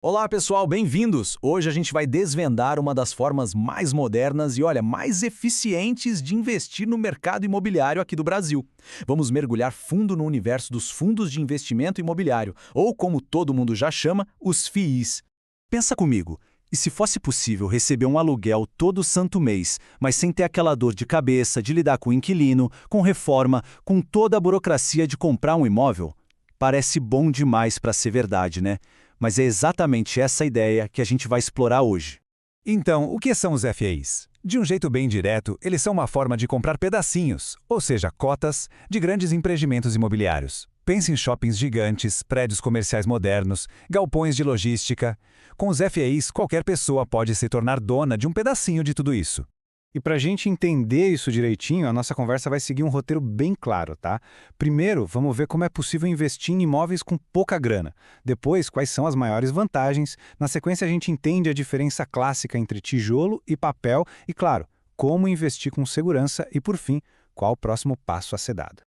Olá pessoal, bem-vindos! Hoje a gente vai desvendar uma das formas mais modernas e, olha, mais eficientes de investir no mercado imobiliário aqui do Brasil. Vamos mergulhar fundo no universo dos fundos de investimento imobiliário, ou como todo mundo já chama, os FIIs. Pensa comigo, e se fosse possível receber um aluguel todo santo mês, mas sem ter aquela dor de cabeça de lidar com o inquilino, com reforma, com toda a burocracia de comprar um imóvel? Parece bom demais para ser verdade, né? Mas é exatamente essa ideia que a gente vai explorar hoje. Então, o que são os FIs? De um jeito bem direto, eles são uma forma de comprar pedacinhos, ou seja, cotas, de grandes empreendimentos imobiliários. Pense em shoppings gigantes, prédios comerciais modernos, galpões de logística. Com os FIs, qualquer pessoa pode se tornar dona de um pedacinho de tudo isso. E para a gente entender isso direitinho, a nossa conversa vai seguir um roteiro bem claro, tá? Primeiro, vamos ver como é possível investir em imóveis com pouca grana. Depois, quais são as maiores vantagens. Na sequência, a gente entende a diferença clássica entre tijolo e papel e, claro, como investir com segurança e, por fim, qual o próximo passo a ser dado.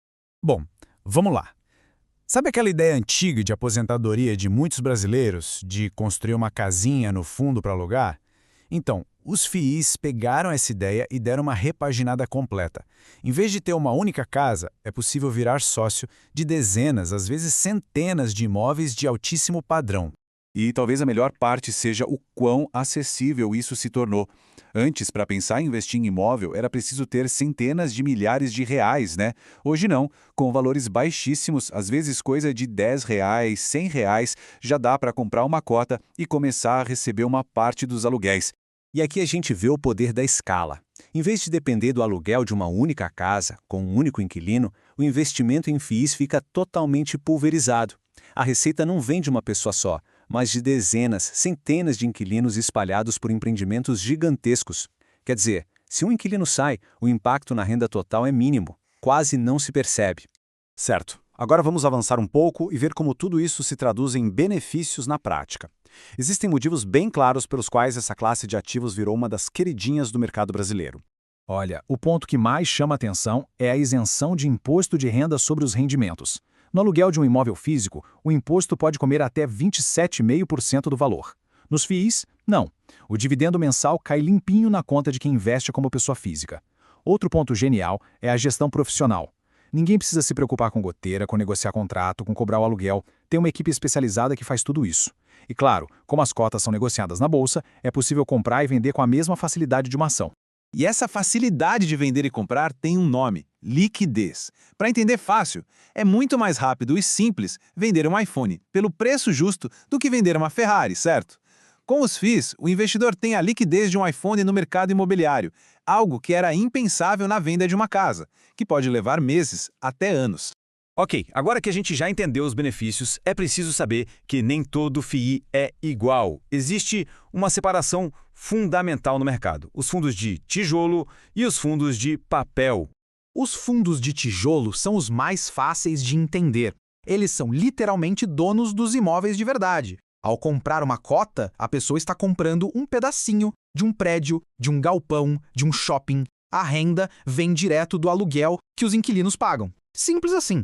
Bom, vamos lá. Sabe aquela ideia antiga de aposentadoria de muitos brasileiros, de construir uma casinha no fundo para alugar? Então, os FIIs pegaram essa ideia e deram uma repaginada completa. Em vez de ter uma única casa, é possível virar sócio de dezenas, às vezes centenas de imóveis de altíssimo padrão. E talvez a melhor parte seja o quão acessível isso se tornou. Antes, para pensar em investir em imóvel, era preciso ter centenas de milhares de reais, né? Hoje não, com valores baixíssimos, às vezes coisa de R$ 10, R$ 100, já dá para comprar uma cota e começar a receber uma parte dos aluguéis. E aqui a gente vê o poder da escala. Em vez de depender do aluguel de uma única casa, com um único inquilino, o investimento em FIIs fica totalmente pulverizado. A receita não vem de uma pessoa só, mas de dezenas, centenas de inquilinos espalhados por empreendimentos gigantescos. Quer dizer, se um inquilino sai, o impacto na renda total é mínimo, quase não se percebe. Certo. Agora vamos avançar um pouco e ver como tudo isso se traduz em benefícios na prática. Existem motivos bem claros pelos quais essa classe de ativos virou uma das queridinhas do mercado brasileiro. Olha, o ponto que mais chama atenção é a isenção de imposto de renda sobre os rendimentos. No aluguel de um imóvel físico, o imposto pode comer até 27,5% do valor. Nos FIIs, não. O dividendo mensal cai limpinho na conta de quem investe como pessoa física. Outro ponto genial é a gestão profissional. Ninguém precisa se preocupar com goteira, com negociar contrato, com cobrar o aluguel. Tem uma equipe especializada que faz tudo isso. E claro, como as cotas são negociadas na bolsa, é possível comprar e vender com a mesma facilidade de uma ação. E essa facilidade de vender e comprar tem um nome: liquidez. Para entender fácil, é muito mais rápido e simples vender um iPhone pelo preço justo do que vender uma Ferrari, certo? Com os FIIs, o investidor tem a liquidez de um iPhone no mercado imobiliário, algo que era impensável na venda de uma casa, que pode levar meses até anos. Ok, agora que a gente já entendeu os benefícios, é preciso saber que nem todo FII é igual. Existe uma separação fundamental no mercado: os fundos de tijolo e os fundos de papel. Os fundos de tijolo são os mais fáceis de entender. Eles são literalmente donos dos imóveis de verdade. Ao comprar uma cota, a pessoa está comprando um pedacinho de um prédio, de um galpão, de um shopping. A renda vem direto do aluguel que os inquilinos pagam. Simples assim.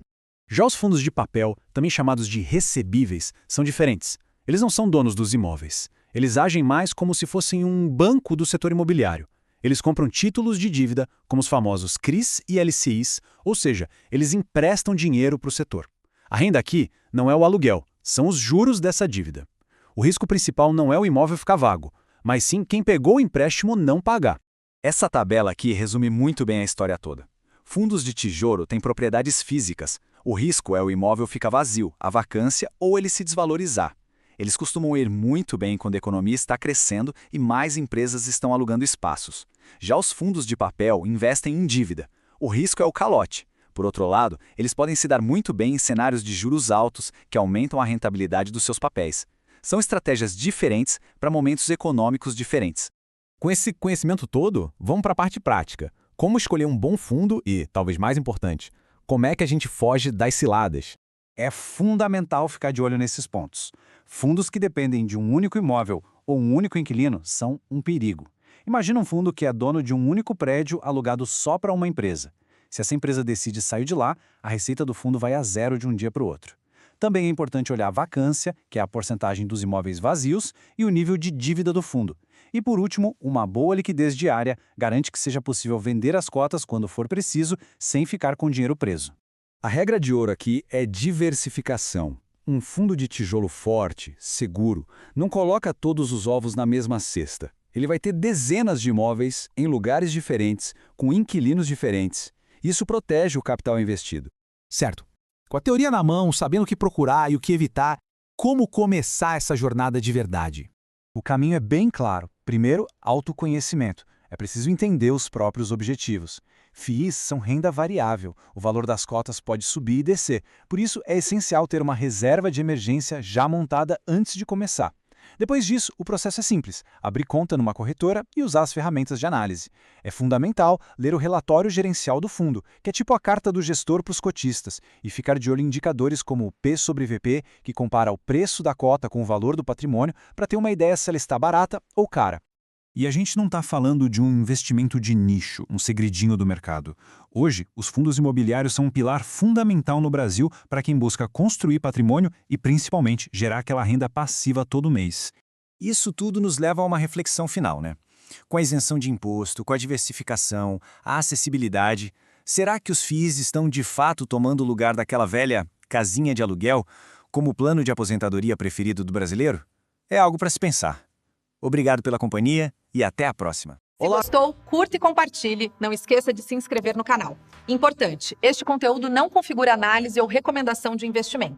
Já os fundos de papel, também chamados de recebíveis, são diferentes. Eles não são donos dos imóveis. Eles agem mais como se fossem um banco do setor imobiliário. Eles compram títulos de dívida, como os famosos CRIs e LCIs, ou seja, eles emprestam dinheiro para o setor. A renda aqui não é o aluguel, são os juros dessa dívida. O risco principal não é o imóvel ficar vago, mas sim quem pegou o empréstimo não pagar. Essa tabela aqui resume muito bem a história toda. Fundos de tijolo têm propriedades físicas. O risco é o imóvel ficar vazio, a vacância ou ele se desvalorizar. Eles costumam ir muito bem quando a economia está crescendo e mais empresas estão alugando espaços. Já os fundos de papel investem em dívida. O risco é o calote. Por outro lado, eles podem se dar muito bem em cenários de juros altos que aumentam a rentabilidade dos seus papéis. São estratégias diferentes para momentos econômicos diferentes. Com esse conhecimento todo, vamos para a parte prática. Como escolher um bom fundo e, talvez mais importante, como é que a gente foge das ciladas? É fundamental ficar de olho nesses pontos. Fundos que dependem de um único imóvel ou um único inquilino são um perigo. Imagina um fundo que é dono de um único prédio alugado só para uma empresa. Se essa empresa decide sair de lá, a receita do fundo vai a zero de um dia para o outro. Também é importante olhar a vacância, que é a porcentagem dos imóveis vazios, e o nível de dívida do fundo. E por último, uma boa liquidez diária garante que seja possível vender as cotas quando for preciso, sem ficar com o dinheiro preso. A regra de ouro aqui é diversificação. Um fundo de tijolo forte, seguro, não coloca todos os ovos na mesma cesta. Ele vai ter dezenas de imóveis em lugares diferentes, com inquilinos diferentes. Isso protege o capital investido. Certo. Com a teoria na mão, sabendo o que procurar e o que evitar, como começar essa jornada de verdade? O caminho é bem claro. Primeiro, autoconhecimento. É preciso entender os próprios objetivos. FIIs são renda variável, o valor das cotas pode subir e descer. Por isso, é essencial ter uma reserva de emergência já montada antes de começar. Depois disso, o processo é simples: abrir conta numa corretora e usar as ferramentas de análise. É fundamental ler o relatório gerencial do fundo, que é tipo a carta do gestor para os cotistas, e ficar de olho em indicadores como o P sobre VP, que compara o preço da cota com o valor do patrimônio, para ter uma ideia se ela está barata ou cara. E a gente não está falando de um investimento de nicho, um segredinho do mercado. Hoje, os fundos imobiliários são um pilar fundamental no Brasil para quem busca construir patrimônio e, principalmente, gerar aquela renda passiva todo mês. Isso tudo nos leva a uma reflexão final, né? Com a isenção de imposto, com a diversificação, a acessibilidade, será que os FIIs estão de fato tomando o lugar daquela velha casinha de aluguel como o plano de aposentadoria preferido do brasileiro? É algo para se pensar. Obrigado pela companhia e até a próxima. Se gostou, curta e compartilhe. Não esqueça de se inscrever no canal. Importante, este conteúdo não configura análise ou recomendação de investimentos.